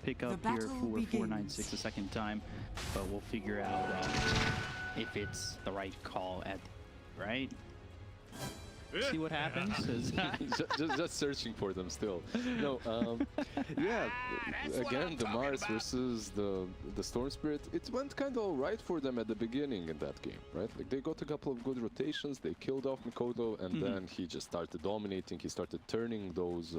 pick up here for 496 a second time, but we'll figure out if it's the right call at right. See what happens. just searching for them still. No, yeah. Again, the Mars versus the Storm Spirit. It went kind of alright for them at the beginning in that game, right? Like they got a couple of good rotations. They killed off Mikoto, and then he just started dominating. He started turning those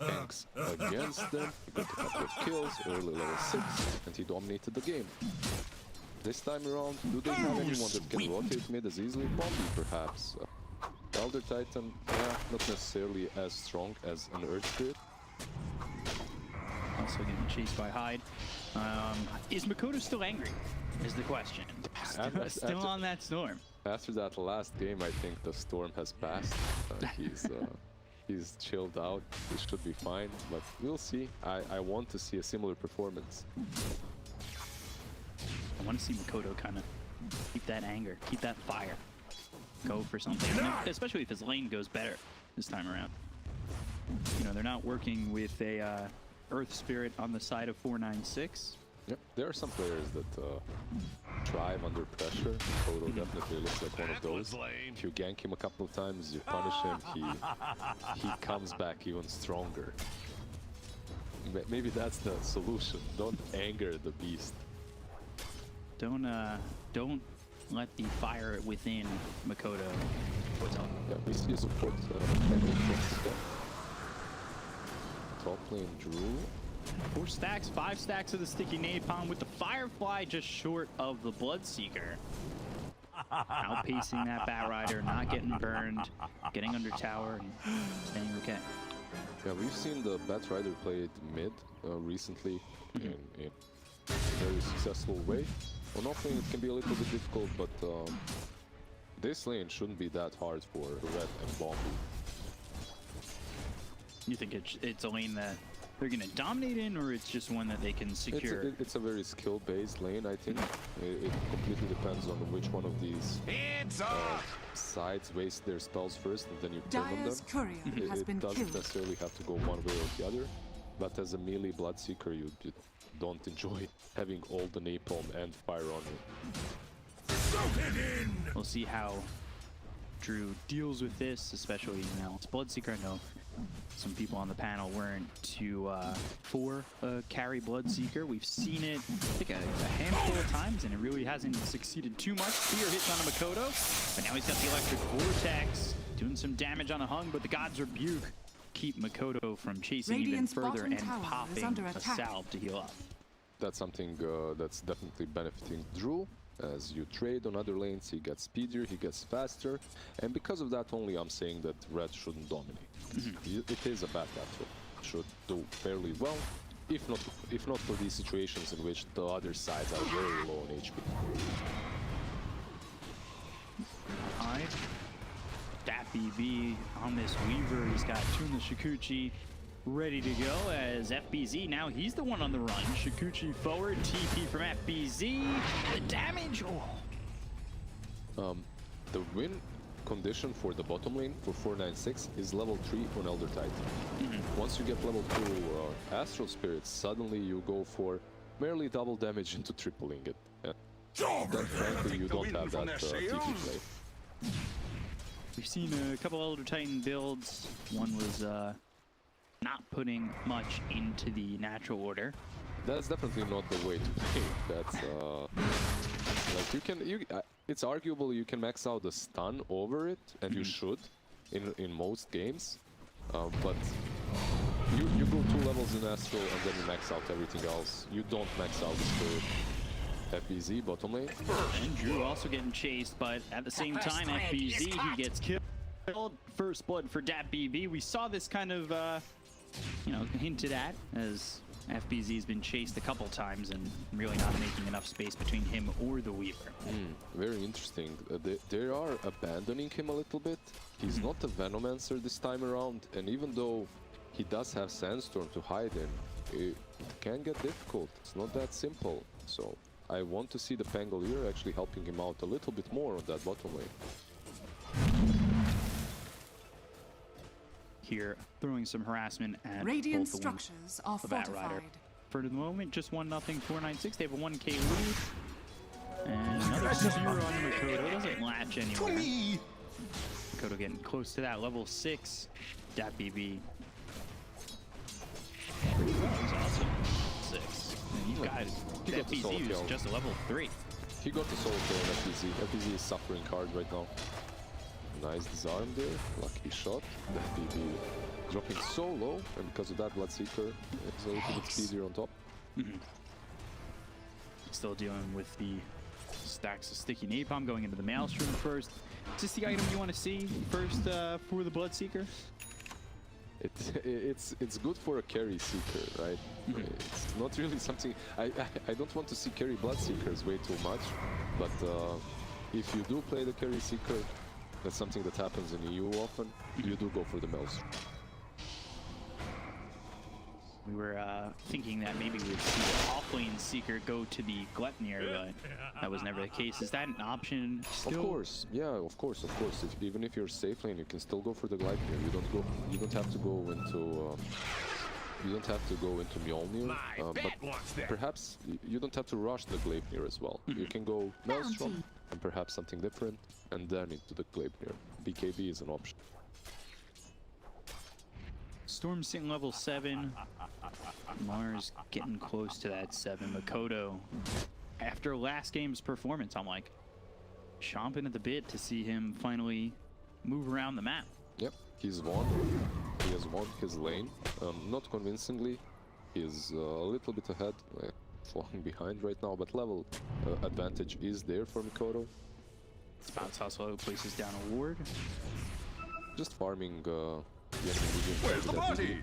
tanks against them. He got a couple of kills, early level 6, and he dominated the game. This time around, do they have anyone that can rotate mid as easily? Bombi, perhaps. Elder Titan, yeah, not necessarily as strong as an Earth Spirit. Also getting chased by Hyde. Is Mikoto still angry? Is the question. Still on that storm. After that last game, I think the storm has passed. He's chilled out. He should be fine, but we'll see. I want to see a similar performance. I want to see Mikoto kind of keep that anger, keep that fire. Go for something, especially if his lane goes better this time around. You know, they're not working with a Earth Spirit on the side of 496. Yep, there are some players that thrive under pressure. Mikoto definitely looks like one of those. If you gank him a couple of times, you punish him, he comes back even stronger. Maybe that's the solution. Don't anger the beast. Don't let the fire within Mikoto. Yeah, we see support. Top lane Drew. 4 stacks, 5 stacks of the sticky napalm with the Firefly just short of the Bloodseeker. Outpacing that Batrider, not getting burned, getting under tower, and staying okay. Yeah, we've seen the Batrider play it mid recently in a very successful way. On offlane it can be a little bit difficult, but this lane shouldn't be that hard for Red and Bombi. You think it's a lane that they're going to dominate in, or it's just one that they can secure? It's a very skill-based lane, I think. It completely depends on which one of these sides waste their spells first, and then you turn on them. It doesn't necessarily have to go one way or the other, but as a melee Bloodseeker, you don't enjoy having all the napalm and fire on you. We'll see how Drew deals with this, especially now. It's Bloodseeker. I know some people on the panel weren't too for carry Bloodseeker. We've seen it, I think, a handful of times, and it really hasn't succeeded too much. Spear hits on a Mikoto, but now he's got the Electric Vortex, doing some damage on a Hung, but the God's Rebuke keep Mikoto from chasing even further and popping a salve to heal up. That's something that's definitely benefiting Drew. As you trade on other lanes, he gets speedier, he gets faster, and because of that only I'm saying that Red shouldn't dominate. It is a bad battle. Should do fairly well, if not for these situations in which the other sides are very low on HP. Alright. Dat BB on this Weaver. He's got Tuna Shikuchi ready to go as FBZ. Now he's the one on the run. Shikuchi forward, TP from FBZ. The damage. Oh. The win condition for the bottom lane for 496 is level 3 on Elder Titan. Once you get level 2 Astral Spirit, suddenly you go for merely double damage into tripling it. Then frankly you don't have that TP play. We've seen a couple Elder Titan builds. One was not putting much into the natural order. That's definitely not the way to play. That's like it's arguable you can max out the stun over it, and you should in most games. But you go 2 levels in Astral and then you max out everything else. You don't max out the Spirit. FBZ bottom lane. And Drew also getting chased, but at the same time, FBZ, he gets killed. First blood for Dat BB. We saw this kind of, you know, hinted at as FBZ's been chased a couple times and really not making enough space between him or the Weaver. Very interesting. They are abandoning him a little bit. He's not a Venomancer this time around, and even though he does have Sandstorm to hide in, it can get difficult. It's not that simple. So I want to see the Pangolier actually helping him out a little bit more on that bottom lane. Here, throwing some harassment at Radiant both structures are the Batrider. fortified. For the moment, just 1-0 496. They have a 1K lead. And another 0 on Makoto. Doesn't latch anywhere. Makoto getting close to that level 6. DatBB. He's also 6. And you guys, FBZ is just a level 3. He got the solo kill on FBZ. FBZ is suffering hard right now. Nice disarm there. Lucky shot. FBZ dropping so low, and because of that, Bloodseeker is a little bit speedier on top. Still dealing with the stacks of sticky napalm going into the Maelstrom first. Is this the item you want to see first for the Bloodseeker? It's good for a carry seeker, right? It's not really something I don't want to see carry Bloodseekers way too much, but if you do play the carry seeker, that's something that happens in EU often. You do go for the Maelstrom. We were thinking that maybe we'd see the offlane seeker go to the Gleipnir, but that was never the case. Is that an option still? Of course, yeah, of course. Even if you're safe lane, you can still go for the Gleipnir. You don't have to go into Mjolnir, but perhaps you don't have to rush the Gleipnir as well. You can go Maelstrom and perhaps something different, and then into the Gleipnir. BKB is an option. Storm sitting level 7. Mars getting close to that 7. Makoto, after last game's performance, I'm like chomping at the bit to see him finally move around the map. Yep, he's won. He has won his lane. Not convincingly. He's a little bit ahead, falling behind right now, but level advantage is there for Makoto. Bounce Hustle places down a ward. Just farming Where's the party?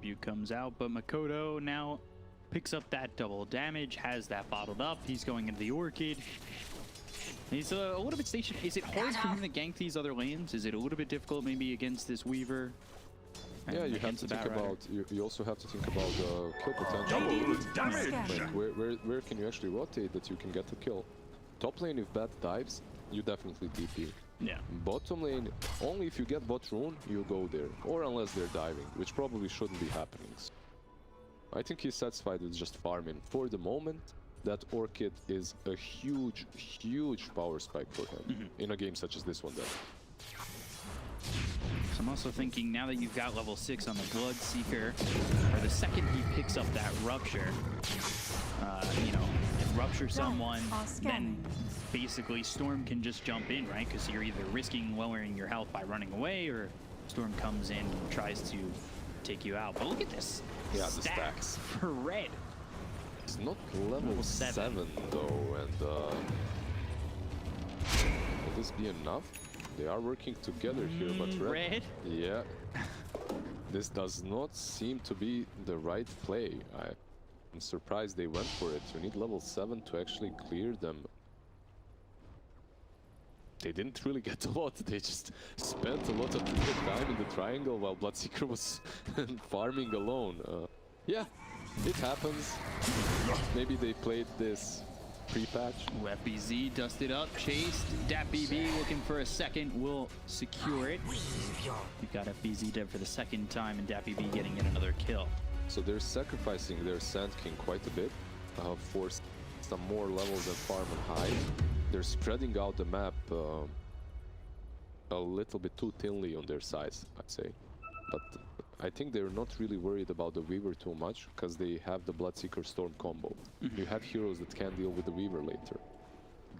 Butte comes out, but Makoto now picks up that double damage, has that bottled up. He's going into the Orchid. He's a little bit stationed. Is it hard for him to gank these other lanes? Is it a little bit difficult maybe against this Weaver? Yeah, you have to think about. You also have to think about kill potential. Like where can you actually rotate that you can get the kill? Top lane, if Bat dives, you definitely TP. Yeah. Bottom lane, only if you get bot rune, you go there. Or unless they're diving, which probably shouldn't be happening. I think he's satisfied with just farming. For the moment, that Orchid is a huge, huge power spike for him in a game such as this one then. So I'm also thinking, now that you've got level 6 on the Bloodseeker, or the second he picks up that Rupture, you know, Rupture someone, then basically Storm can just jump in, right? Because you're either risking lowering your health by running away, or Storm comes in and tries to take you out. But look at this. Yeah, the stacks for red. It's not level 7 though, and will this be enough? They are working together here, but red. Yeah. This does not seem to be the right play. I'm surprised they went for it. You need level 7 to actually clear them. They didn't really get a lot. They just spent a lot of time in the triangle while Bloodseeker was farming alone. Yeah, it happens. Maybe they played this pre-patch. FBZ dusted up, chased. DatBB looking for a second, will secure it. We've got FBZ dead for the second time, and DatBB getting in another kill. So they're sacrificing their Sand King quite a bit for some more levels and farm and hide. They're spreading out the map a little bit too thinly on their sides, I'd say. But I think they're not really worried about the Weaver too much, because they have the Bloodseeker Storm combo. You have heroes that can deal with the Weaver later.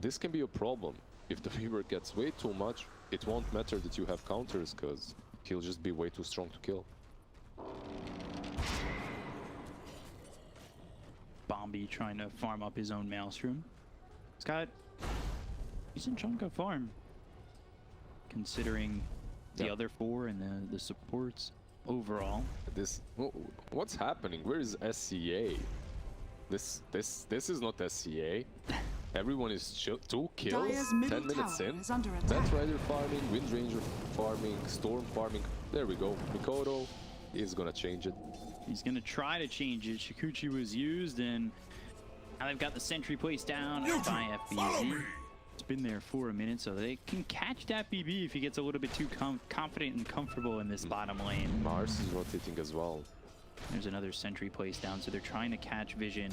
This can be a problem. If the Weaver gets way too much, it won't matter that you have counters, because he'll just be way too strong to kill. Bombi trying to farm up his own Maelstrom. He's got a decent chunk of farm, considering the other 4 and the supports overall. What's happening? Where is SCA? This is not SCA. Everyone is 2 kills, 10 minutes in. Death Rider farming, Wind Ranger farming, Storm farming. There we go. Makoto is gonna change it. He's gonna try to change it. Shikuchi was used, and now they've got the sentry placed down by FBZ. It's been there for a minute, so they can catch that BB if he gets a little bit too confident and comfortable in this bottom lane. Mars is rotating as well. There's another sentry placed down, so they're trying to catch vision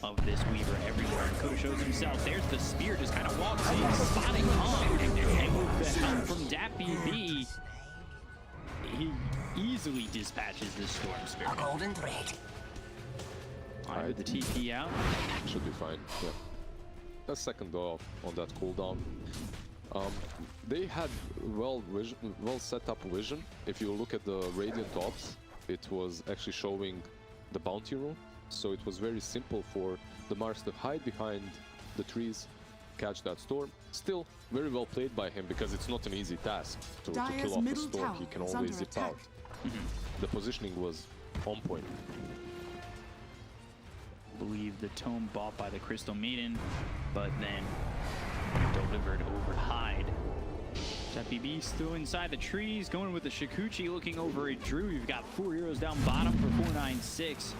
of this Weaver everywhere. And Koda shows himself. There's the spear, just kind of walks in, spotting Hung. And with the help from DapBB, he easily dispatches this Storm Spirit. A golden thread. Either the TP out. Should be fine, yeah. A second off on that cooldown. They had well set up vision. If you look at the Radiant Ops, it was actually showing the bounty room. So it was very simple for the Mars to hide behind the trees, catch that storm. Still very well played by him because it's not an easy task to kill off a storm. He can always zip out. The positioning was on point. Believe the tome bought by the Crystal Maiden, but then delivered over Hyde. DapBB still inside the trees, going with the Shikuchi, looking over at Drew. You've got 4 heroes down bottom for 496.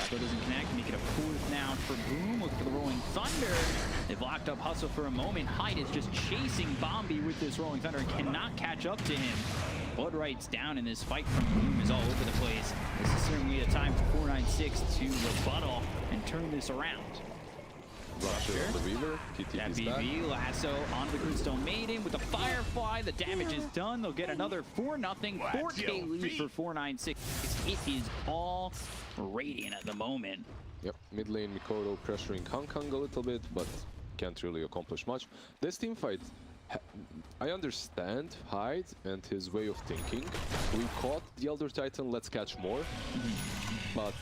But doesn't connect, make it a fourth now for Boom. Look for the Rolling Thunder. They've locked up Hustle for a moment. Hyde is just chasing Bombi with this Rolling Thunder and cannot catch up to him. Blood Right's down, and this fight from Boom is all over the place. This is certainly a time for 496 to rebuttal and turn this around. Rusher on the Weaver, TTP's back. DapBB lasso on the Crystal Maiden with the Firefly. The damage is done. They'll get another 4-0, 4K lead for 496. It is all Radiant at the moment. Yep, mid lane Mikoto pressuring Kang a little bit, but can't really accomplish much. This team fight, I understand Hyde and his way of thinking. We caught the Elder Titan, let's catch more. But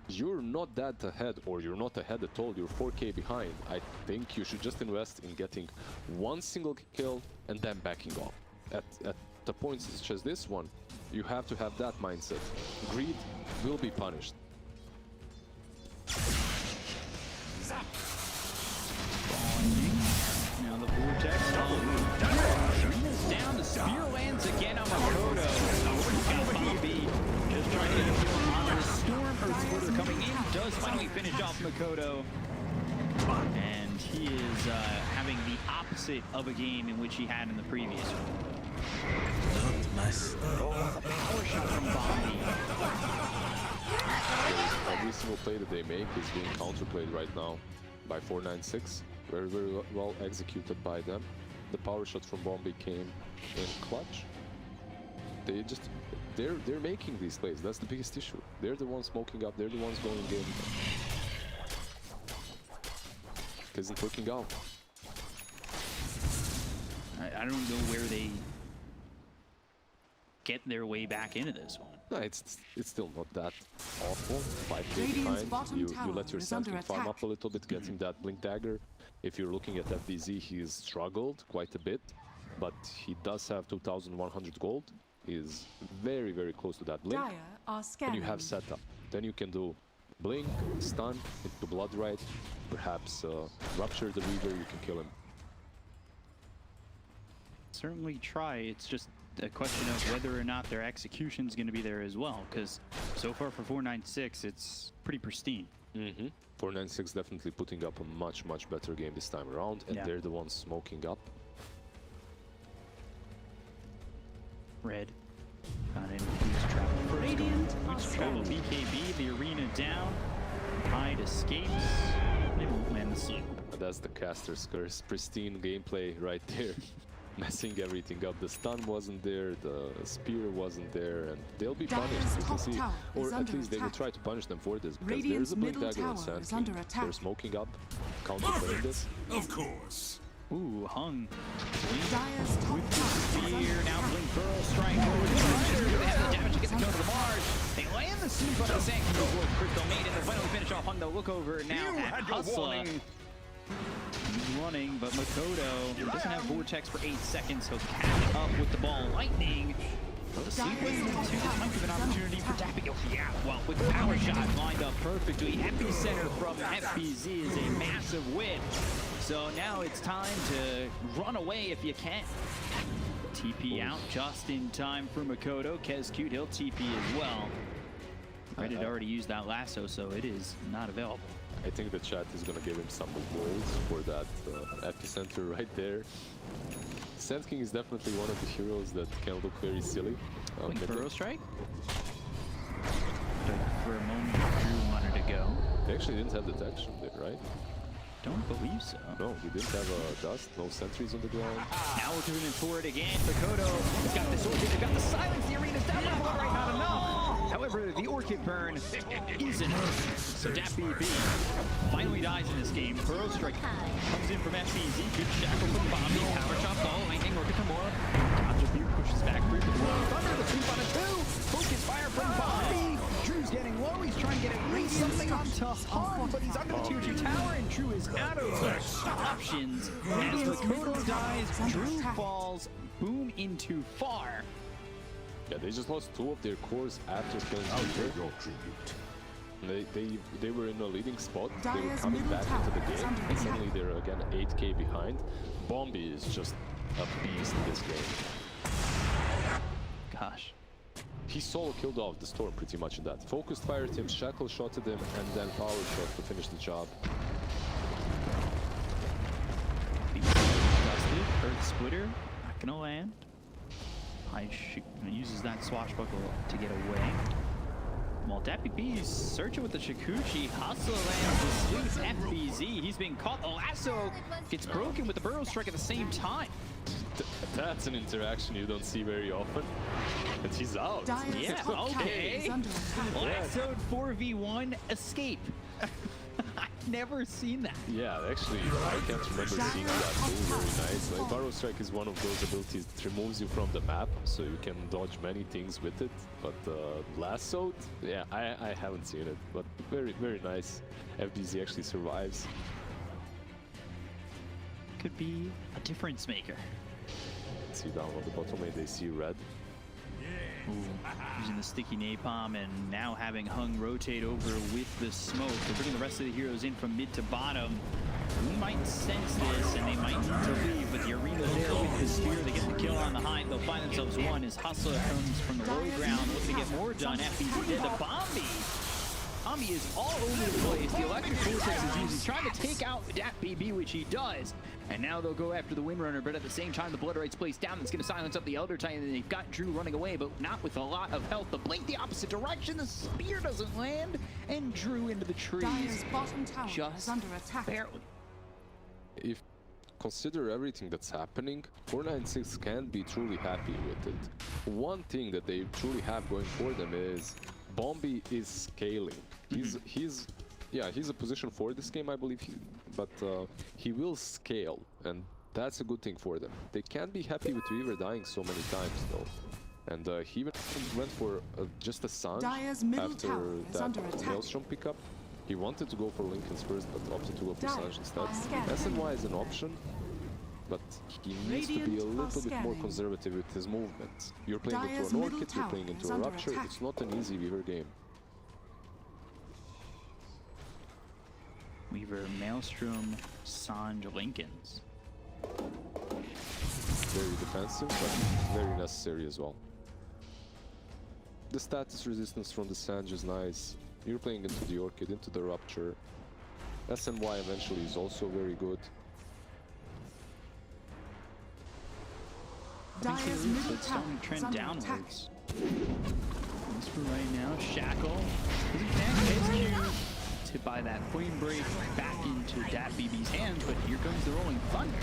you're not that ahead, or you're not ahead at all, you're 4K behind. I think you should just invest in getting one single kill and then backing off. At the points such as this one, you have to have that mindset. Greed will be punished. Now the Vortex down, the spear lands again on Makoto. He's got Bombi just trying to get a kill on the Storm. Earth Splitter coming in, does finally finish off Makoto. And he is having the opposite of a game in which he had in the previous one. The power shot from Bombi. Every single play that they make is being counterplayed right now by 496. Very, very well executed by them. The power shot from Bombi came in clutch. They're making these plays. That's the biggest issue. They're the ones smoking up. They're the ones going in. It isn't working out. I don't know where they get their way back into this one. No, it's still not that awful. 5K behind. You let your Sand King farm up a little bit, getting that Blink Dagger. If you're looking at FBZ, he's struggled quite a bit, but he does have 2,100 gold. He's very, very close to that Blink. And you have setup. Then you can do Blink, stun, into Blood Right, perhaps Rupture the Weaver, you can kill him. Certainly try. It's just a question of whether or not their execution is going to be there as well, because so far for 496, it's pretty pristine. 496 definitely putting up a much better game this time around, and they're the ones smoking up. Red got in with travel first. Trouble BKB, the arena down. Hyde escapes. They won't land the sleep. That's the caster's curse. Pristine gameplay right there. Messing everything up. The stun wasn't there, the spear wasn't there, and they'll be punished. You can see, or at least they will try to punish them for this, because there's a Blink Dagger on Sand King. They're smoking up, counter-playing this. Of course. Ooh, Hung. Blink with the spear. Now Blink Burrow strike over the Thunder. They have the damage to get the kill to the Mars. They land the sweep on the Sand King before Crystal Maiden. They finally finish off Hung. They'll look over now at Hustler. He's running, but Makoto doesn't have Vortex for 8 seconds. He'll catch up with the ball. Lightning. The sleep wave into this might give an opportunity for DapBB. Yeah, well, with the power shot lined up perfectly. Epicenter from FBZ is a massive win. So now it's time to run away if you can. TP out just in time for Makoto. Kezcute, he'll TP as well. Red had already used that lasso, so it is not available. I think the chat is going to give him some rewards for that epicenter right there. Sand King is definitely one of the heroes that can look very silly. Burrow strike? actually didn't have detection there, right? Don't believe so. No, he didn't have dust, no sentries on the ground. Now we're moving forward again. Makoto has got the Orchid, they've got the silence, the arena's down by blood right, not enough. However, the Orchid burn is enough. So DapBB finally dies in this game. Burrow Strike comes in from FBZ, good shackle from Bobby, power chop, ball, lightning, Orchid from Mora. Conjure pushes back through the Thunder, the 2 on a 2. Focus fire from Bobby. Drew's getting low, he's trying to get at least something onto Hung, but he's under the tier 2 tower, and Drew is out of options. As Makoto dies, Drew falls, boom into far. Yeah, they just lost 2 of their cores after killing Reaver. Your tribute. They were in a leading spot, they were coming back into the game, and suddenly they're again 8k behind. Bombi is just a beast in this game. Gosh. He solo killed off the Storm pretty much in that. Focused fire team, shackle shotted him, and then power shot to finish the job. Dusted, Earth Splitter, not gonna land. Uses that swashbuckle to get away. While DapBB is searching with the Shikuchi, Hustle lands the sweep FBZ. He's being caught. The lasso gets broken with the Burrow Strike at the same time. That's an interaction you don't see very often. And he's out. Yeah, okay. Lassoed 4v1 escape. I've never seen that. Yeah, actually, I can't remember seeing that too. Very nice. Like, Burrow Strike is one of those abilities that removes you from the map, so you can dodge many things with it. But Lassoed, yeah, I haven't seen it, but very, very nice. FBZ actually survives. Could be a difference maker. See down on the bottom lane, they see red. Ooh, using the sticky napalm and now having Hung rotate over with the smoke. They're bringing the rest of the heroes in from mid to bottom. We might sense this and they might need to leave, but the arena there with the spear, they get the kill on the hive. They'll find themselves one as Hustler comes from the low ground, looking to get more done. FBZ did the Bombi. Bombi is all over the place. The electric vortex is used. He's trying to take out DapBB, which he does. And now they'll go after the Windrunner, but at the same time, the Blood Right's placed down. That's going to silence up the Elder Titan, and they've got Drew running away, but not with a lot of health. The blink the opposite direction. The spear doesn't land, and Drew into the trees. Dire's bottom tower Just is under attack. barely. If consider everything that's happening, 496 can be truly happy with it. One thing that they truly have going for them is Bombi is scaling. He's a position for this game, I believe, but he will scale, and that's a good thing for them. They can't be happy with Reaver dying so many times, though. And he even went for just a Sanj Dire's middle after tower is that under attack. Maelstrom pickup. He wanted to go for Linken's first, but opted to go for Dire Sanj instead. are scanning. SNY is an option, but he needs to be a Radiant are little bit more scanning. conservative with his movements. You're playing Dire's into an middle Orchid, you're tower playing into is a under Rupture. attack. It's not an easy Weaver game. Weaver, Maelstrom, Sanj, Lincolns. Very defensive, but very necessary as well. The status resistance from the Sanj is nice. You're playing into the Orchid, into the Rupture. SNY eventually is also very good. Dire's middle It's tower starting to is trend under attack. downwards. Whisper right now, Shackle. Doesn't connect his Q. Hit by that Flame Break back into DapBB's hands, but here comes the Rolling Thunder.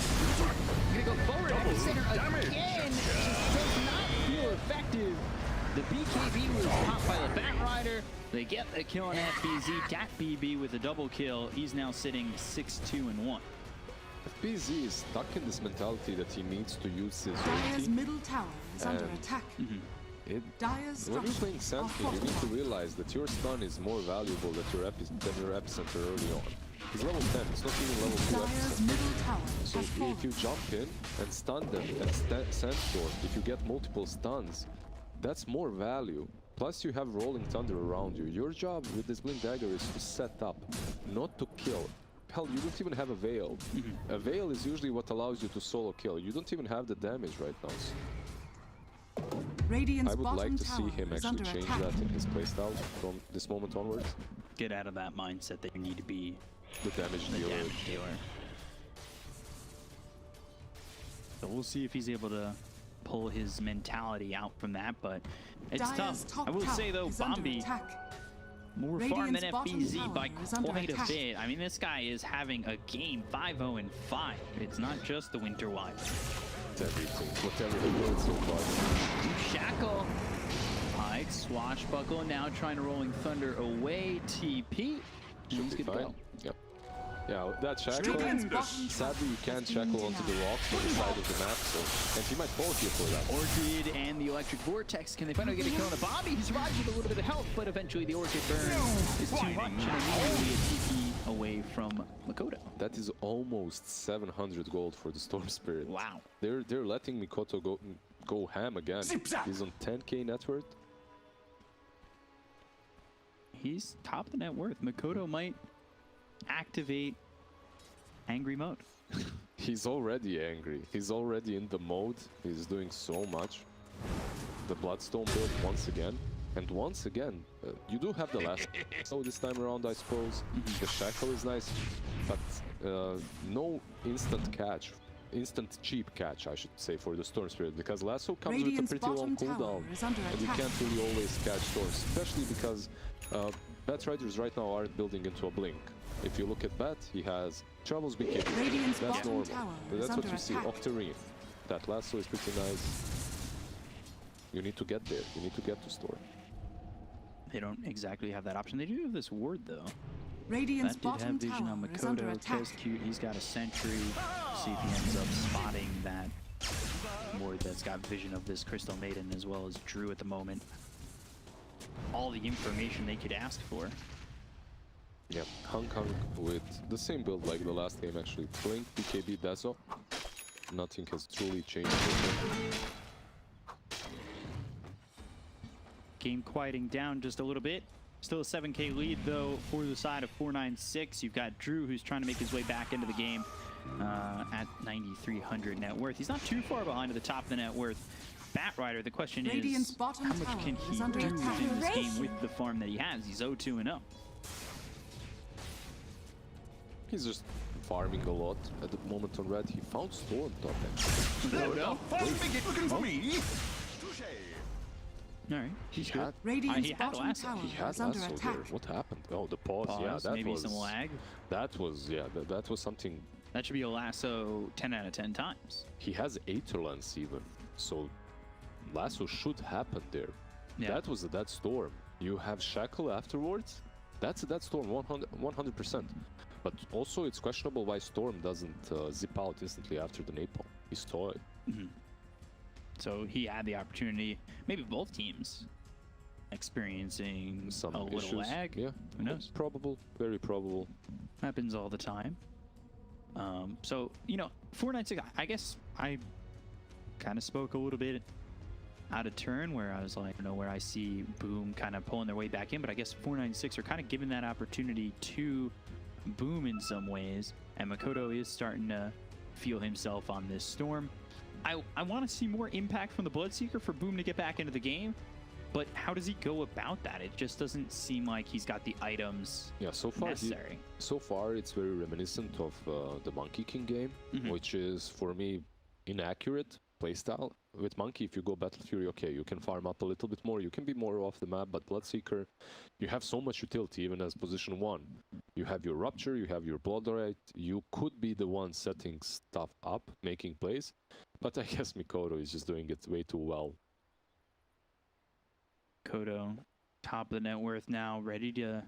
Gonna go forward at the center again. Just does not feel effective. The BKB was popped by the Batrider. They get the kill on FBZ. DapBB with a double kill. He's now sitting 6-2-1. FBZ is stuck in this mentality that he needs to use his Dire's ulti. middle tower is under And- attack. Dire's When you're structures playing are Sentry, you need to fortified. realize that your stun is more valuable than your epicenter early on. He's level 10, it's not even level 2 Dire's epicenter. middle tower So has fallen. if you jump in and stun them and Sandstorm, if you get multiple stuns, that's more value. Plus you have Rolling Thunder around you. Your job with this Blink Dagger is to set up, not to kill. Hell, you don't even have a Veil. A Veil is usually what allows you to solo kill. You don't even have the damage right now. Radiant's I would bottom like to see tower him is actually under change attack. that in his playstyle from this moment onwards. Get out of that mindset that you need to be The damage the dealer. damage dealer. So we'll see if he's able to pull his mentality out from that, but it's Dire's tough. top I will tower say though, is under Bombi attack. more farm than Radiant's bottom FBZ tower by is under quite a attack. bit. I mean, this guy is having a game 5-0-5. It's not just the Winter Wild. It's everything. Whatever he built so far. Shackle. Pike, swashbuckle, now trying to rolling thunder away. TP. He's Should be good to fine. go. Yep. Yeah, that shackle. Radiant's bottom Sadly, you tower can't has been shackle onto the denied. rocks on the side of the map, so and he might fall here for that. Orchid and the electric vortex. Can they finally get a kill on the Bobby? He survives with a little bit of health, but eventually the Orchid burn is too much and immediately a TP away from Makoto. That is almost 700 gold for the Storm Spirit. Wow. They're letting Mikoto go ham again. He's on 10k net worth. He's top of the net worth. Makoto might activate angry mode. He's already angry. He's already in the mode. He's doing so much. The Bloodstone build once again. And once again, you do have the last so this time around, I suppose. The Shackle is nice, but no instant catch. Instant cheap catch, I should say, for the Storm Spirit, because Lasso comes Radiant's with a pretty long bottom tower cooldown, is under and you attack. can't really always catch Storms, especially because Bat Riders right now aren't building into a Blink. If you look at Bat, he has Travels BKB. Radiant's That's bottom normal. tower But is that's what under you see. attack. Octarine. That Lasso is pretty nice. You need to get there. You need to get to Storm. They don't exactly have that option. They do have this ward, though. Radiant's That did have bottom vision tower on is under Makoto. attack. Tez cute. He's got a sentry. See if he ends up spotting that ward that's got vision of this Crystal Maiden, as well as Drew at the moment. All the information they could ask for. Yep, Hung with the same build like the last game actually. Blink, BKB, Dazzle. Nothing has truly changed. Game quieting down just a little bit. Still a 7k lead, though, for the side of 496. You've got Drew, who's trying to make his way back into the game at 9,300 net worth. He's not too far behind at the top of the net worth. Batrider, the question Radiant's is, bottom how much tower can he is under do attack. in this game with the farm that he has? He's 0-2-0. He's just farming a lot at the moment on red. He found Storm top end. Makoto. Looking for me? All right, he's good. had- Radiant's he had bottom lasso. tower He had is under Lasso attack. there. What happened? Oh, the pause. Yeah, Pause, that maybe was some lag. That was that was something. That should be a lasso 10 out of 10 times. He has Aetherlance even, so Lasso should happen there. Yeah. That was a dead Storm. You have Shackle afterwards. That's a dead Storm 100%. But also it's questionable why Storm doesn't zip out instantly after the napalm. He saw it. So he had the opportunity, maybe both teams experiencing Some a little issues. lag. Yeah, Who knows? Probable, very probable. Happens all the time. So, you know, 496, I guess I kind of spoke a little bit out of turn where I was like, you know, where I see Boom kind of pulling their way back in, but I guess 496 are kind of giving that opportunity to Boom in some ways, and Makoto is starting to feel himself on this Storm. I want to see more impact from the Bloodseeker for Boom to get back into the game, but how does he go about that? It just doesn't seem like he's got the items Yeah, so far necessary. so far it's very reminiscent of the Monkey King game, which is for me inaccurate playstyle. With Monkey, if you go Battle Fury, okay, you can farm up a little bit more, you can be more off the map, but Bloodseeker, you have so much utility even as position 1. You have your Rupture, you have your Blood Right, you could be the one setting stuff up, making plays, but I guess Mikoto is just doing it way too well. Kodo, top of the net worth now, ready to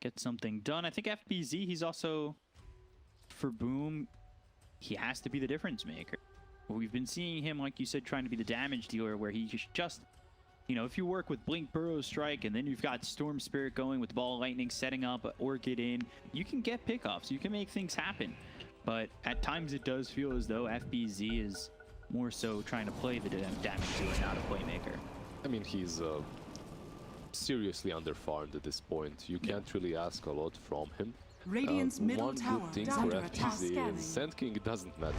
get something done. I think FBZ, he's also, for Boom, he has to be the difference maker. We've been seeing him, like you said, trying to be the damage dealer, where he just, you know, if you work with Blink, Burrow, Strike, and then you've got Storm Spirit going with Ball Lightning, setting up Orchid in, you can get pickoffs, you can make things happen. But at times it does feel as though FBZ is more so trying to play the damage dealer, not a playmaker. I mean, he's seriously underfarmed at this point. You can't really ask a lot from him. Radiant's middle One tower good thing is for under attack. FTZ is Sand King doesn't matter.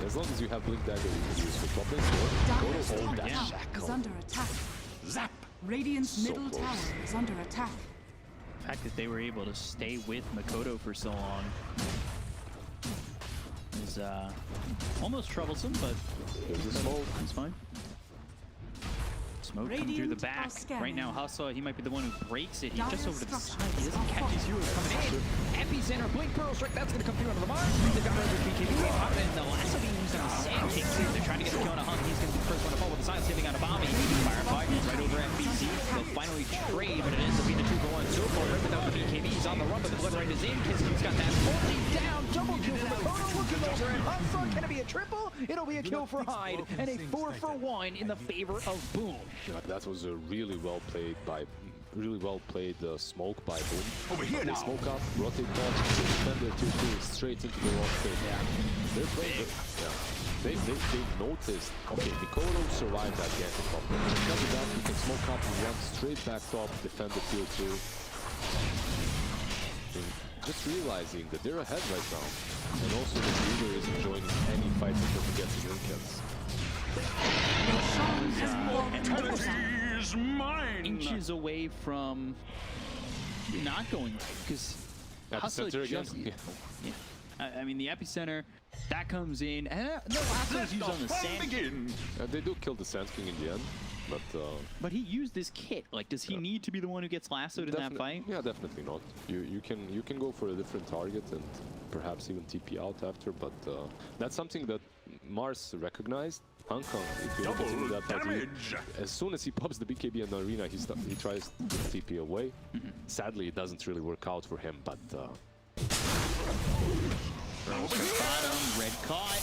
As long as you have Blink Dagger, you can use for top lane or Dyer's go to hold top that tower shackle. is under attack. Zap! Radiant's So middle close. tower is under attack. The fact that they were able to stay with Makoto for so long is almost troublesome, but There's a smoke. it's fine. Smoke come through the Radiant back. are scanning. Right now, Hustle, he might be the one who breaks it. He's Dire just over to the side. structures He doesn't are catch his heroes coming in. Epicenter, Blink Pearl Strike, that's going to come through under the mark. They've got another BKB game up, and the lasso being used on the Sand King too. They're trying to get the kill on a Hunt. He's going to be the first one to fall with the silence hitting on a Bombi. Firefight right over FBC. They'll finally trade, but it ends up being a 2-for-1. So far, ripping out the BKBs on the run, but the Blood Rain is in. Kizu's got that 40 down. Double kill from Makoto, looking over at Hustler. Can it be a triple? It'll be a kill for Hyde, and a 4-for-1 in the favor of Boom. That was a really well played smoke by Boom. Over here They now. smoke up, rotate ball, defend their 2-2 straight into the wrong state. They're playing. They noticed, okay, Mikoto survived that ganking bump. Because of that, he can smoke up and run straight back top, defend the field 2. Just realizing that they're ahead right now. And also the leader isn't joining any fight until he gets his kills. Is mine. Inches away from not going right because Hustle Epicenter again? just. Yeah. I mean, the epicenter that comes in. No, Hustle's used on the Sand King. They do kill the Sand King in the end, But he used this kit. Like, does he need to be the one who gets lassoed in that fight? Yeah, definitely not. You can go for a different target and perhaps even TP out after, but that's something that Mars recognized. Hong Kong, if you look at that fight, as soon as he pops the BKB in the arena, he tries to TP away. Sadly, it doesn't really work out for him, but Bottom, red caught,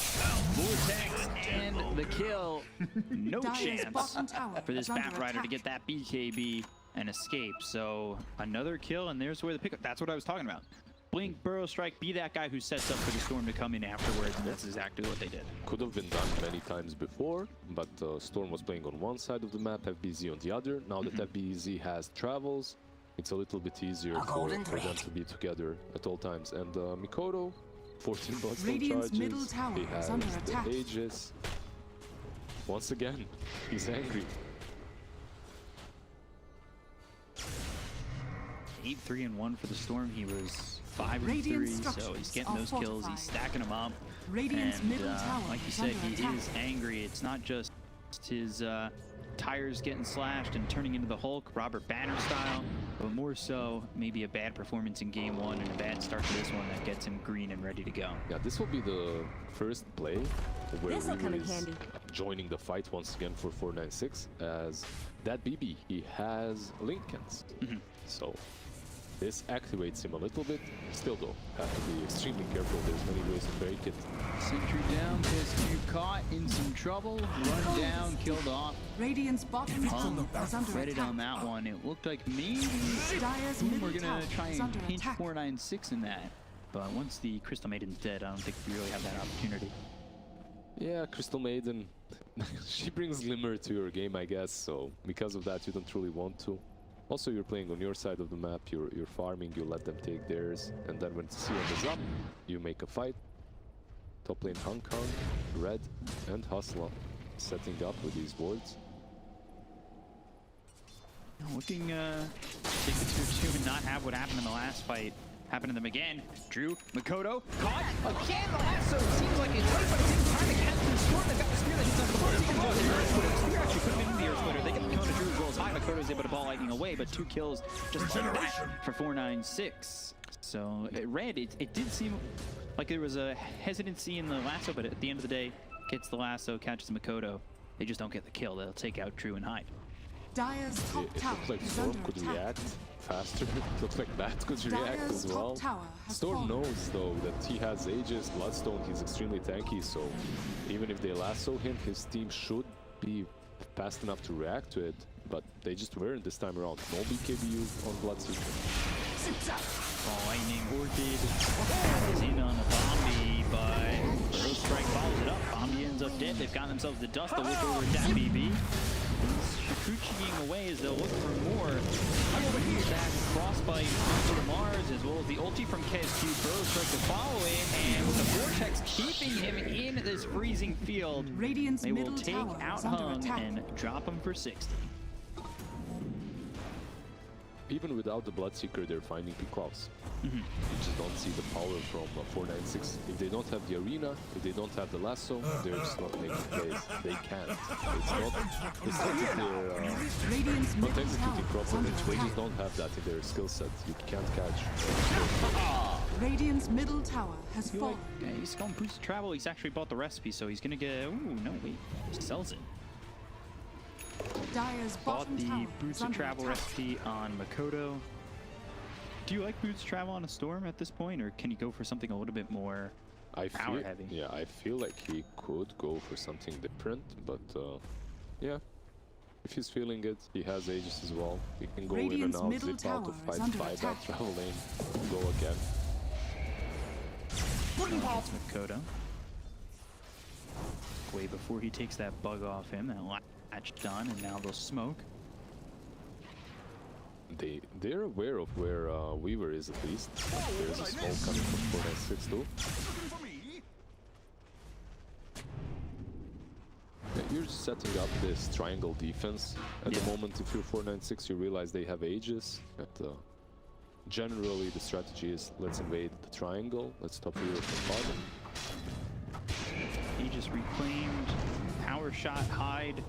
Vortex, and the kill. No Dire's chance bottom tower for this is under Bat Rider to attack. get that BKB and escape. So another kill, and there's where the pickup. That's what I was talking about. Blink, Burrow Strike, be that guy who sets up for the Storm to come in afterwards, and that's exactly what they did. could have been done many times before, but Storm was playing on one side of the map, FBZ on the other. Now that FBZ has travels, it's a little bit easier for them to be together at all times. And Mikoto, 14 Bloodstone Radiant's charges, middle tower he is has under the attack. Aegis. Once again, he's angry. 8-3-1 for the Storm. He was 5-3, Radiant so structures he's getting are those kills. fortified. He's stacking them up. Radiant's And middle tower like you is said, under he attack. is angry. It's not just his tires getting slashed and turning into the Hulk, Robert Banner style, but more so maybe a bad performance in game 1 and a bad start to this one that gets him green and ready to go. Yeah, this will be the first play where This'll come in Ryu is handy. joining the fight once again for 496, as that BB, he has Lincolns. So this activates him a little bit. Still though, have to be extremely careful. There's many ways to break it. Sentry down, Piscu caught in some trouble, run down, killed off. Radiant's bottom tower is under Read it attack. on that one. It looked like maybe Dire's we're middle gonna tower try is and under pinch attack. 496 in that. But once the Crystal Maiden's dead, I don't think we really have that opportunity. Yeah, Crystal Maiden, she brings glimmer to your game, I guess. So because of that, you don't really want to. Also, you're playing on your side of the map. You're farming. You let them take theirs, and then when CM is up, you make a fight. Top lane Hong Kong, Red, and Hustler setting up with these boards. Looking to take the tier 2 and not have what happened in the last fight happen to them again. Drew, Makoto, caught again. The lasso seems like it's right, but it takes time to catch the Storm. They've got the spear that hits on the board. The spear actually could have been in the ear splitter. They get the kill to Drew as well as high. Makoto's able to ball lightning away, but 2 kills just like that for 496. So Red, it did seem like there was a hesitancy in the lasso, but at the end of the day, gets the lasso, catches Makoto. They just don't get the kill. They'll take out Drew and Hyde. Dire's top It tower looks like is Storm under could attack. react faster. It looks like Bat could react Dire's as well. top tower has Storm fallen. knows though that he has Aegis, Bloodstone, he's extremely tanky, so even if they lasso him, his team should be fast enough to react to it, but they just weren't this time around. No BKB used on Bloodseeker. Lightning Orchid is in on the Bombi, but Burrow Strike follows it up. Bombi ends up dead. They've gotten themselves the dust to look over at that BB. Shakuchiing away as they'll look for more. That Frostbite onto the Mars, as well as the ulti from KSQ. Burrow Strike to follow it, and with the Vortex keeping him in this freezing field, Radiant's they will middle take tower out is under Hung attack. and drop him for 60. even without the Bloodseeker, they're finding pickoffs. You just don't see the power from 496. If they don't have the arena, if they don't have the lasso, they're just not making plays. They can't. It's not their Radiant's not middle tower executing is properly. under They attack. just don't have that in their skill set. You can't catch. Radiant's middle tower has fallen. Yeah, he's going boots to travel. He's actually bought the recipe, so he's gonna get. Ooh, no, wait. He sells it. Dire's Bought bottom the tower boots is to under travel attack. recipe on Makoto. Do you like boots to travel on a storm at this point, or can you go for something a little bit more I power feel, heavy? yeah, I feel like he could go for something different, but yeah. If he's feeling it, he has Aegis as well. He can go Radiant's in and out, middle zip out to tower is fight, under fight that attack. travel lane, go again. That's Makoto. Way before he takes that bug off him, that latch done, and now they'll smoke. They're aware of where Weaver is at least. There's a smoke coming from 496 too. Yeah, you're just setting up this triangle defense. At the moment, if you're 496, you realize they have Aegis. But generally, the strategy is let's invade the triangle, let's stop Weaver from farming. He just reclaimed. Power shot, hide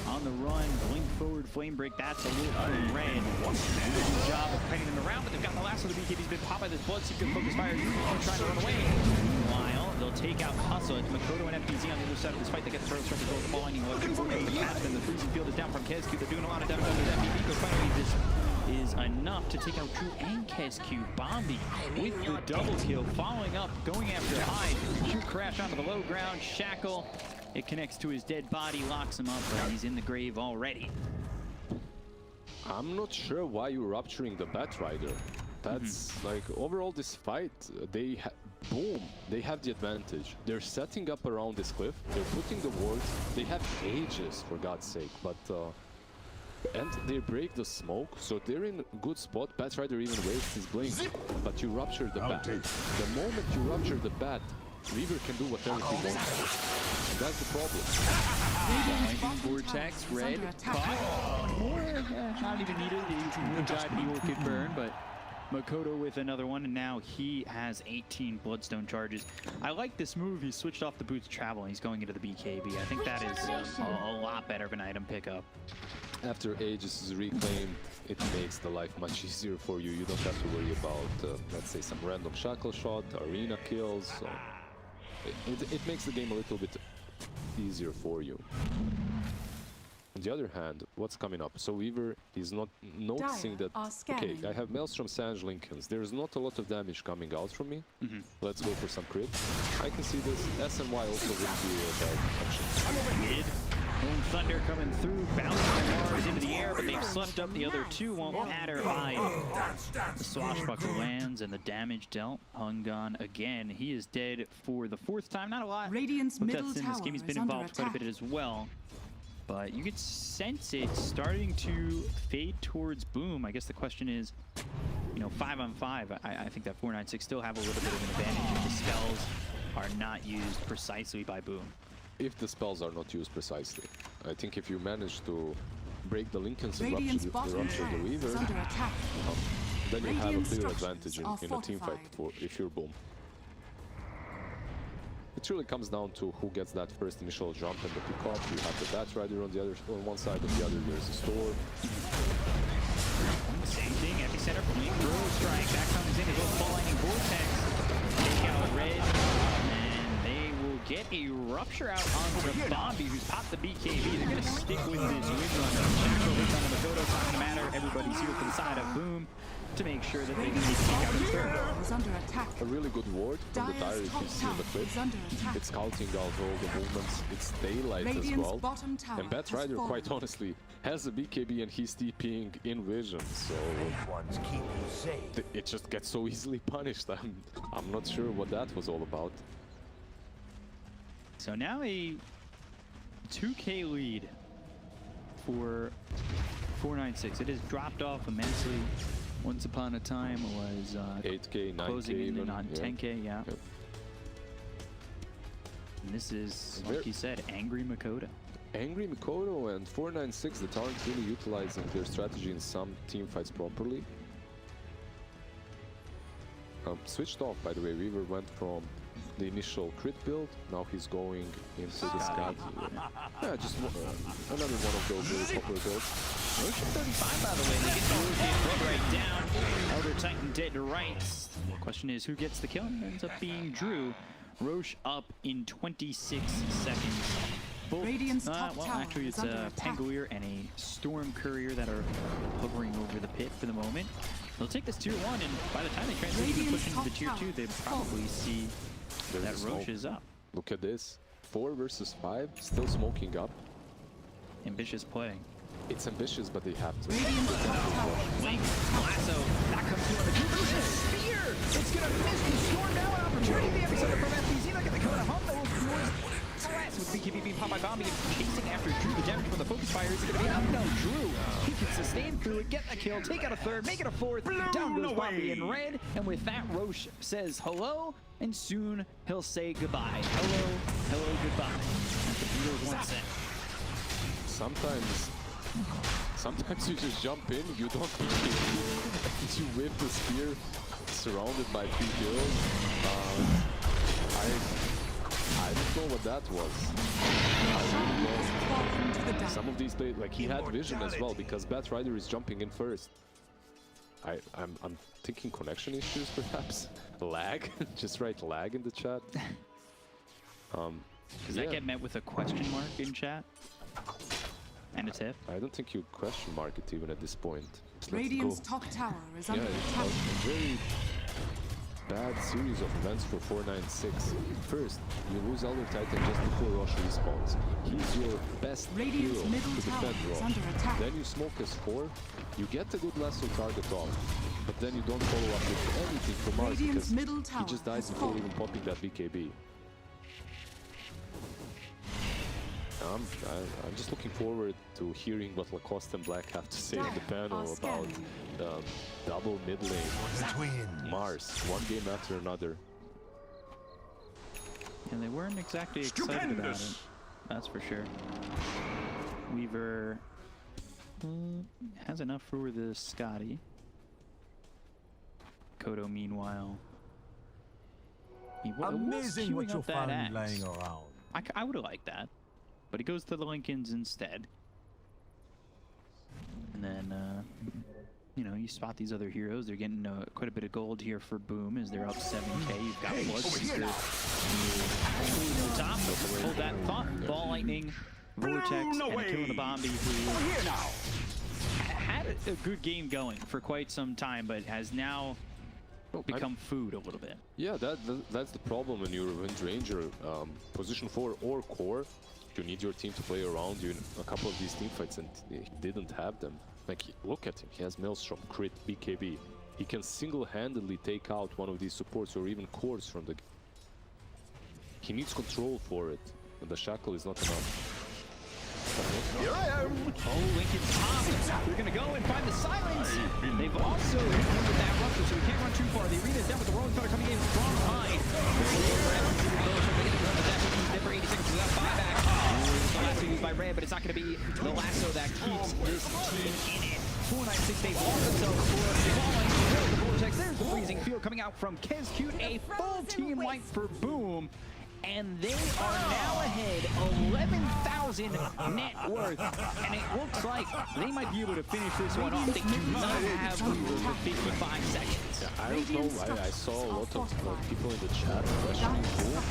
on the run, blink forward, flame break. That's a loop from Red. Good job of cutting them around, but they've got the last of the BKB's been popped by this Bloodseeker focus fire. Trying to run away. Meanwhile, they'll take out Hustle. It's Makoto and FPZ on the other side of this fight. They get the turret strike to go the ball, and looking for the catch, and the freezing field is down from KSQ. They're doing a lot of damage under that BB. Finally, this is enough to take out True and KSQ. Bombi with the double kill, following up, going after Hyde. True crash onto the low ground. Shackle. It connects to his dead body, locks him up, but he's in the grave already. I'm not sure why you're rupturing the Batrider. That's like overall this fight, boom, they have the advantage. They're setting up around this cliff, they're putting the wards, they have Aegis for God's sake, but and they break the smoke, so they're in a good spot. Batrider even wastes his blink, but you rupture the bat. The moment you rupture the bat, Weaver can do whatever he wants. That's the problem. Lightning Vortex, Red, caught. More, not even needed. He died, he will get burned, but Makoto with another one, and now he has 18 Bloodstone charges. I like this move. He switched off the boots travel, and he's going into the BKB. I think that is a lot better of an item pickup. After Aegis is reclaimed, it makes the life much easier for you. You don't have to worry about, let's say, some random shackle shot, arena kills. So it makes the game a little bit easier for you. On the other hand, what's coming up? So Weaver is not noticing Dire that, are okay, scanning. I have Maelstrom Sange Lincolns. There's not a lot of damage coming out from me. Let's go for some crit. I can see this. SNY also wouldn't be a bad option. Mid. Moon Thunder coming through, bouncing the bars into the air, but they've slept up the other two. Won't matter either. The swashbuckler lands and the damage dealt. Hungon again. He is dead for the fourth time. Not a lot Radiant's of middle deaths in this tower game. He's is been under involved quite a attack. bit as well. But you could sense it starting to fade towards Boom. I guess the question is, you know, 5-on-5. I think that 496 still have a little bit of an advantage if the spells are not used precisely by Boom. If the spells are not used precisely. I think if you manage to break the Lincolns and Radiant's rupture bottom the tower is Weaver, under attack. then you have a Radiant clear structures advantage are in a team fight fortified. if you're Boom. It really comes down to who gets that first initial jump and the pick-up. You have the Batrider on one side, on the other there's a store. Same thing, epicenter, blink, throw strike. That comes in as well. Ball lightning vortex. Take out Red, and they will get a rupture out onto Bombi, who's popped the BKB. They're gonna stick with this wind run. Shackle hits onto Makoto. It's not gonna matter. Everybody's here for the side of Boom to make sure that they can Radiant's take out bottom a third. tower is under attack. A really good ward from the Dire Dire's if top you see on the tower clip. is under attack. It's scouting out all the movements. It's daylight as Radiant's well. bottom tower And has Batrider, quite fallen. honestly, has a BKB and he's TPing in vision, so Ones keep you safe. it just gets so easily punished. I'm not sure what that was all about. So now a 2K lead for 496. It has dropped off immensely. Once upon a time was 8K, 9K closing in even. on yeah. 10K, yeah. Yep. And this is, Ver- like you said, angry Makoto. Angry Mikoto and 496 that aren't really utilizing their strategy in some team fights properly. Switched off, by the way. Weaver went from the initial crit build, now he's going into the Scott. Yeah, just another one of those really popular builds. Roche at 35, by the way. They get the Roche right down. Elder Titan dead to rights. Question is, who gets the kill? It ends up being Drew. Roche up in 26 seconds. Both, Radiant's top well, tower actually, is it's under a attack. Penguir and a Storm Courier that are hovering over the pit for the moment. They'll take this tier 1, and by the time they transition and push into the tier 2, they probably see There's that a smoke. Roche is up. Look at this. 4 versus 5, still smoking up. Ambitious play. It's ambitious, but they have to. Radiant's top tower is Wing, under attack. lasso, that comes through on the Jupiter. Spear! It's gonna miss the storm now, an opportunity the episode from FBZ. Look at the Kona Hump, though, threats with BKB being popped by Bombi and chasing after Drew. The damage from the focus fire is gonna be enough. No, Drew, he can sustain through it, get the kill, take out a third, make it a fourth. Down goes Bombi in red, and with that, Roche says hello, and soon he'll say goodbye. Hello, hello, goodbye. As the Beatles once said. Sometimes you just jump in, you don't think you whip the spear surrounded by 3 kills. I don't know what that was. I really don't. Fallen to the dark. Some of these players, like he had vision as well because Batrider is jumping in first. I'm thinking connection issues perhaps. Lag, just write lag in the chat. Does that get met with a question mark in chat? And a tip? I don't think you question mark it even at this point. Just let it Radiant's go. top tower is Yeah, under it's attack. a very bad series of events for 496. First, you lose Elder Titan just before Roche respawns. He's your best Radiant's hero middle to tower defend is Roche. under attack. Then you smoke as 4, you get a good lasso target off, but then you don't follow up with anything from Mars Radiant's because middle he tower just dies has before fallen. even popping that BKB. I'm just looking forward to hearing what Lacoste and Black have to say on the panel about double mid lane. The twins. Mars, one game after another. And they weren't exactly excited about it. That's for sure. Weaver has enough for the Scotty. Kodo, meanwhile, he was Amazing queuing what you up that found axe. laying around. I would have liked that, but he goes to the Lincolns instead. And then, you know, you spot these other heroes. They're getting quite a bit of gold here for Boom as they're up 7k. You've got Bloodseeker on top. Hold that thought. Ball Lightning, Vortex, and a kill on the Bombi, who had a good game going for quite some time, but has now become food a little bit. Yeah, that's the problem when you're a Wind Ranger, position 4 or core. You need your team to play around you in a couple of these team fights, and he didn't have them. Like, look at him, he has Maelstrom, crit, BKB. He can single-handedly take out one of these supports or even cores from the... He needs control for it, and the shackle is not enough. Here I am. Oh, Lincoln's popped. We're going to go and find the silence. They've also hit him with that rupture, so we can't run too far. The arena's down with the Rolling Thunder coming in from behind. There for 80 seconds without buyback. The lasso used by Red, but it's not going to be the lasso that keeps this team in it. 496, they've lost themselves for falling. There's the Vortex, there's the freezing field coming out from Kezcute. A full team wipe for Boom. And they are now ahead 11,000 net worth. And it looks like they might be able to finish this one off. They do not have Weaver for 55 seconds. Yeah, I don't know, I saw a lot of people in the chat questioning Boom,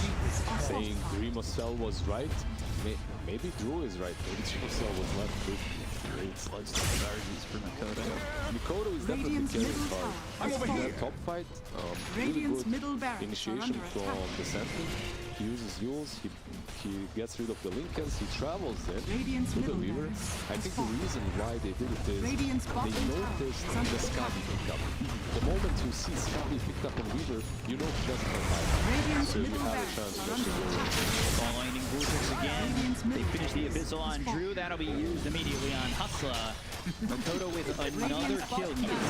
saying Dreamocell was right. Maybe Drew is right, maybe Dreamocell was left good. Great sludge charges for Mikoto. Mikoto is definitely Radiant's carrying middle card. tower is In fallen. that top fight, really Radiant's good middle barracks are initiation under from attack. the Sentinel. He uses Yules, he gets rid of the Lincolns, he travels in Radiant's to the middle Weaver. barracks I is think the fallen. reason why they did it is Radiant's they bottom tower noticed is under the attack. Scabby picked up. The moment you see Scabby picked up on Weaver, you know he doesn't have life. Radiant's So you middle have a barracks chance are to under actually go. attack. Ball Lightning Vortex again. Radiant's They middle finish the barracks Abyssal on is fallen. Drew. That'll be used immediately on Hustla. Mikoto with another kill. He is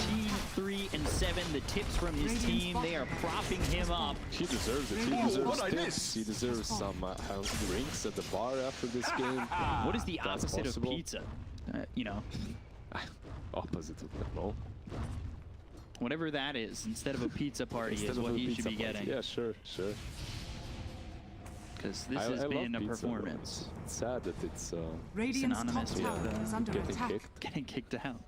18, 3, and 7 7. The tips from his team, they are propping him up. He deserves it. He deserves tips. He deserves some drinks at the bar after this game. What is the That's opposite possible. of pizza? You know, Opposite of that, no? whatever that is, instead of a pizza party Instead is of what a he should pizza be party. getting. Yeah, sure. Because this I has love been a pizza, though. performance. It's sad that it's Radiant's top synonymous with, tower is under getting attack. kicked. Getting kicked out.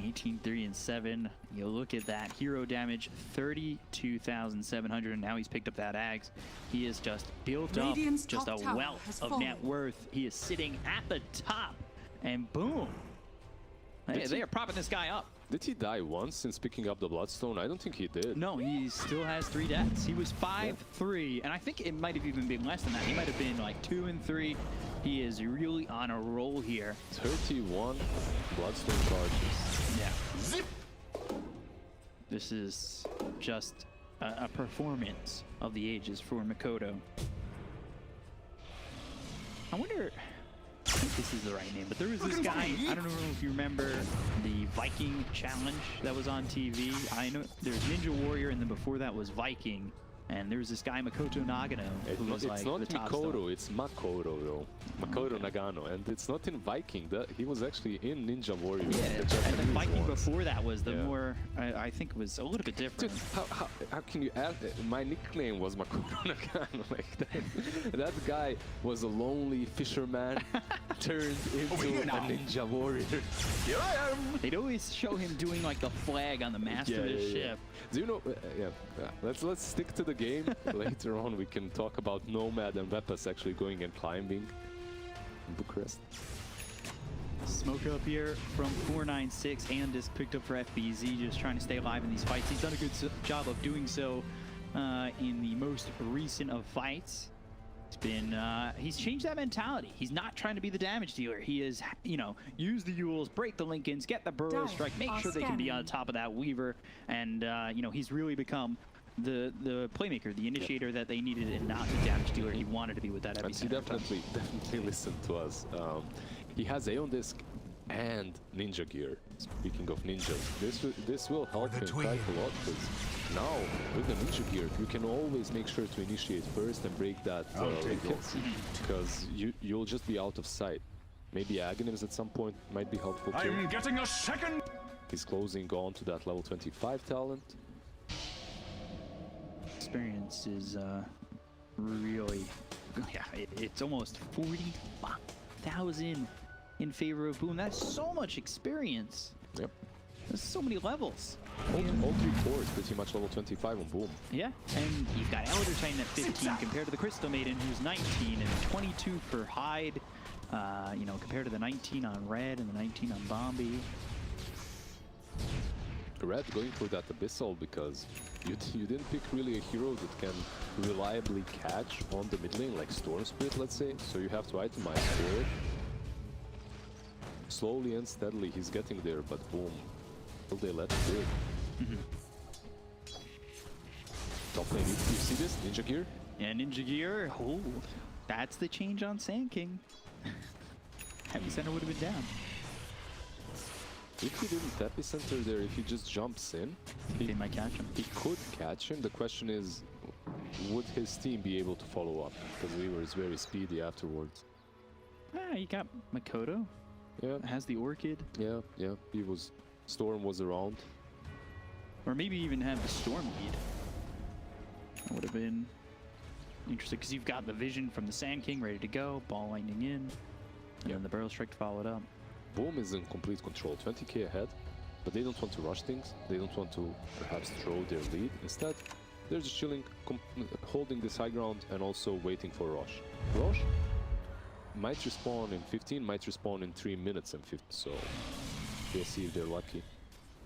18-3-7. You look at that hero damage, 32,700, and now he's picked up that axe. He is just built Radiant's up, just top a tower wealth has of fallen. net worth. He is sitting at the top, and boom. They are propping this guy up. Did he die once since picking up the Bloodstone? I don't think he did. No, he still has 3 deaths. He was 5-3, and I think it might have even been less than that. He might have been like 2-3. He is really on a roll here. 31 Bloodstone charges. Yeah. Zip. This is just a performance of the ages for Makoto. I wonder, I think this is the right name, but there was this guy, I don't know if you remember the Viking challenge that was on TV. I know there's Ninja Warrior, and then before that was Viking. And there was this guy, Makoto Nagano, who was It's like not the top Mikoto, star. it's Makoto though. Makoto Nagano, and it's not in Viking. He was actually in Ninja Warrior. Yeah, the and Japanese the Viking ones. before that was the Yeah. more, I think was a little bit different. Dude, how can you add? My nickname was Makoto Nagano. Like that. That guy was a lonely fisherman turned into a ninja warrior. Here I am. They'd always show him doing like the flag on the mast of his ship. Do you know? Let's stick to the game. Later on, we can talk about Nomad and Vepas actually going and climbing in Bucharest. Smoke up here from 496 and disc picked up for FBZ, just trying to stay alive in these fights. He's done a good job of doing so in the most recent of fights. It's been, he's changed that mentality. He's not trying to be the damage dealer. He is, you know, use the Yules, break the Lincolns, get the Burrow Strike, make sure they can be on top of that Weaver. And, you know, he's really become the playmaker, the initiator that they needed, and not the damage dealer he wanted to be with that And he epicenter. definitely listened to us. He has Aeon Disc and Ninja Gear. Speaking of ninjas, this will help him quite a lot, because now with the Ninja Gear you can always make sure to initiate first and break that because you'll just be out of sight. Maybe Aghanims at some point might be helpful too. I'm getting a second. He's closing on to that level 25 talent. Experience is really, yeah, it's almost 40,000 in favor of Boom. That's so much experience. Yep. There's so many levels. All 3 cores pretty much level 25 on Boom. Yeah, and you've got Elder Titan at 15 compared to the Crystal Maiden, who's 19, and 22 for Hyde. You know, compared to the 19 on Red and the 19 on Bombi. Red going for that Abyssal because you didn't pick really a hero that can reliably catch on the mid lane, like Storm Spirit, let's say, so you have to itemize for it. Slowly and steadily he's getting there, but boom, will they let him do it? Top lane, you see this? Ninja Gear? Yeah, Ninja Gear, oh, that's the change on Sand King. Epicenter would have been down. If he didn't Epicenter there, if he just jumps in, They might catch him. he could catch him. The question is, would his team be able to follow up? Because Weaver is very speedy afterwards. Ah, you got Makoto. Yeah, Has the Orchid. yeah. He was. Storm was around. Or maybe even have the Storm lead. That would have been interesting, because you've got the Vision from the Sand King ready to go, ball lightning in, and then the Barrel Strike followed up. Boom is in complete control, 20k ahead, but they don't want to rush things. They don't want to perhaps throw their lead. Instead, they're just chilling, holding this high ground, and also waiting for Rosh. Rosh might respawn in 15, might respawn in 3 minutes and 50, so we'll see if they're lucky.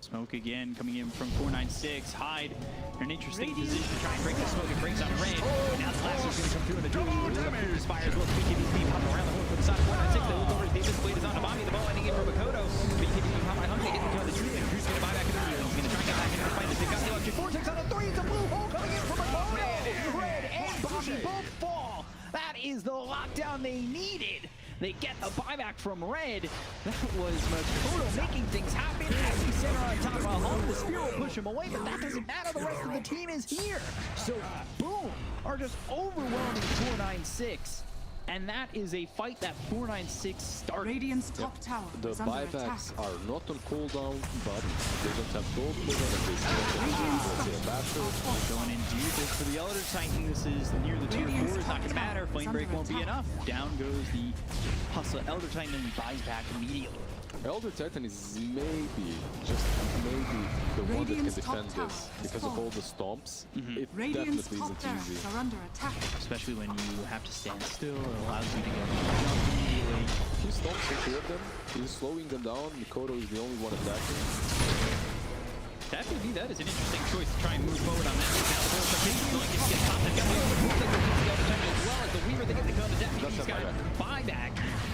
Smoke again coming in from 496. Hyde in an interesting position to try and break the smoke. It brings on Red. Now the last is going to come through in the duel. Spires will BKB's team up around the horn for the side of 496. They look over to Davis. Blade is on the Bobby. The ball ending in for Makoto. BKB team hot by Hunt. They get into the Druid. Drew's going to buy back into the duel. He's going to try and get back into the fight. They've got the electric vortex on the 3. It's a blue hole coming in from Makoto. Red and Bobby both fall. That is the lockdown they needed. They get a buyback from Red. That was Makoto making things happen as he center on top while home. The spear will push him away, but that doesn't matter. The rest of the team is here. So, boom, are just overwhelming 496. And that is a fight that 496 started. Radiant's top tower The is under attack. buybacks are not on cooldown, but they don't have gold for them, and they Radiant's still top basher. Going in deep is for the Elder Titan. This is near the tier 4. Radiant's It's not going to top matter. tower Flame is Break under won't be attack. enough. Down goes the hustle Elder Titan and he buys back immediately. Elder Titan is maybe, just maybe, the one that can Radiant's top defend tower this has because of all fallen. the stomps. It Radiant's definitely top isn't easy. barracks are under attack. Especially when you have to stand still. It allows you to get jump immediately. He stomps to clear them. He's slowing them down. Mikoto is the only one attacking. That is an interesting choice to try and move forward on that. Now, there's a big going to get popped. They've got the Elder Titan as well as the Weaver. They get the cone to death. That's He's a got buyback.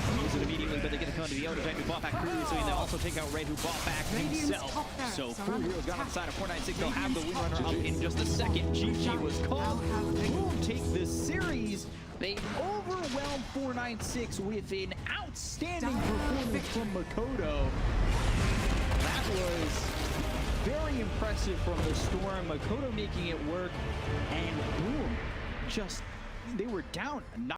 Use it immediately, but they get the cone to the Elder Titan who bought back previously, and they also take out Red who bought back Radiant's himself. top barracks So are 4 under heroes got on the attack. side of 496. They'll have the Radiant's Windrunner up in just a second. GG was called. Boom, take the series. They overwhelmed 496 with an outstanding performance from Makoto. That was very impressive from the Storm. Makoto making it work, and boom, just they were down.